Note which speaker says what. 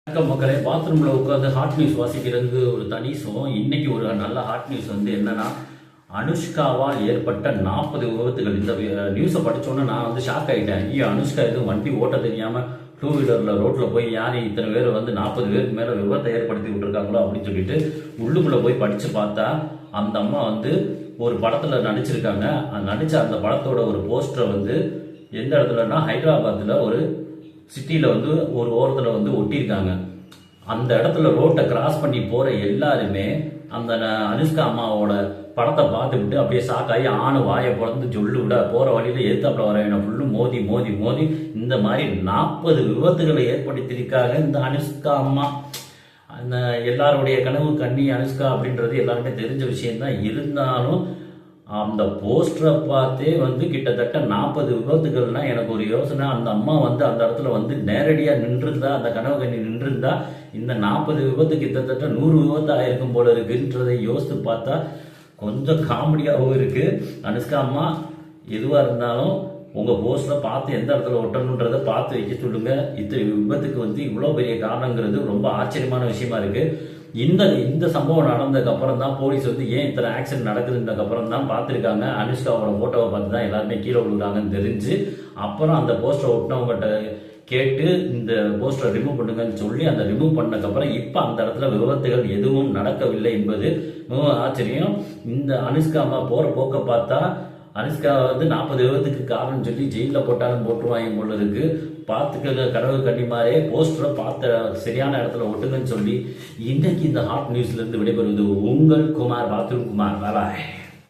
Speaker 1: வணக்கம் மக்களே. பாத்ரூம்ல உட்காந்து ஹாட் நியூஸ் வாசிக்கிறது ஒரு தனி சுகம். இன்னைக்கு ஒரு நல்ல ஹாட் நியூஸ் என்னன்னா, அனுஷ்காவால் ஏற்பட்ட 40 விபத்துகள். இந்த நியூஸை படிச்சோன்னே நான் ஷாக் ஆகிட்டேன். ஐயோ, அனுஷ்கா எதுவும் வண்டி ஓட்ட தெரியாம 2 வீலர்ல ரோட்ல போய் யார் இத்தனை பேர் 40 பேருக்கு மேல விபத்தை ஏற்படுத்தி விட்டுருக்காங்களோ அப்படின்னு சொல்லிட்டு உள்ளுக்குள்ள போய் படிச்சு பார்த்தா, அந்த அம்மா ஒரு படத்துல நடிச்சிருக்காங்க. நடிச்ச அந்த படத்தோட ஒரு போஸ்டரை எந்த இடத்துலன்னா ஹைதராபாத்ல ஒரு சிட்டியில ஒரு ஓரத்தில் ஒட்டியிருக்காங்க. அந்த இடத்துல ரோட்டை கிராஸ் பண்ணி போற எல்லாருமே அந்த அனுஷ்கா அம்மாவோட படத்தை பார்த்துக்கிட்டு அப்படியே சாக்காயி ஆணு வாயை பிறந்து சொல்லு விட போற வழியில ஏத்தாப்புல வர ஃபுல்லும் மோதி மோதி மோதி இந்த மாதிரி 40 விபத்துகளை ஏற்படுத்தியிருக்காங்க இந்த அனுஷ்கா அம்மா. அந்த எல்லாருடைய கனவு கண்ணி அனுஷ்கா அப்படின்றது எல்லாருமே தெரிஞ்ச விஷயம்தான். இருந்தாலும் அந்த போஸ்டரை பார்த்தே கிட்டத்தட்ட 40 விபத்துகள்னா எனக்கு ஒரு யோசனை. அந்த அம்மா அந்த இடத்துல நேரடியாக நின்றுருந்தா, அந்த கனவு கண்ணி நின்றுருந்தா இந்த 40 விபத்து கிட்டத்தட்ட 100 விபத்து ஆயிருக்கும் போல இருக்குன்றதை யோசித்து பார்த்தா கொஞ்சம் காமெடியாகவும் இருக்கு. அனுஷ்கா அம்மா, எதுவாக இருந்தாலும் உங்கள் போஸ்டரை பார்த்து எந்த இடத்துல ஒட்டணுன்றதை பார்த்து வைக்க சொல்லுங்க. இத்தனை விபத்துக்கு இவ்வளோ பெரிய காரணங்கிறது ரொம்ப ஆச்சரியமான விஷயமா இருக்கு. இந்த சம்பவம் நடந்ததுக்கு அப்புறம் தான் போலீஸ் ஏன் இத்தனை ஆக்சிடென்ட் நடக்குதுன்றதுக்கு அப்புறம் தான் பார்த்துருக்காங்க. அனுஷ்காவோட போட்டோவை பார்த்து தான் எல்லாருமே கீழே விழுறாங்கன்னு தெரிஞ்சு அப்புறம் அந்த போஸ்டரை ஒட்டினவங்ககிட்ட கேட்டு இந்த போஸ்டரை ரிமூவ் பண்ணுங்கன்னு சொல்லி அந்த ரிமூவ் பண்ணதுக்கப்புறம் இப்போ அந்த இடத்துல விபத்துகள் எதுவும் நடக்கவில்லை என்பது மிகவும் ஆச்சரியம். இந்த அனுஷ்கா அம்மா போகிற போக்க பார்த்தா அனுஷ்கா 40 விபத்துக்கு காரணம் சொல்லி ஜெயிலில் போட்டாலும் போட்டுருவாங்க போல இருக்கு. பார்த்துக்க கடவு கண்டிமாரே போஸ்டரை பார்த்த சரியான இடத்துல ஒட்டுங்கன்னு சொல்லி இன்னைக்கு இந்த ஹாட் நியூஸ்லேருந்து விடைபெறுவது உங்கள் குமார், பாத்ரூம் குமார். பாய்.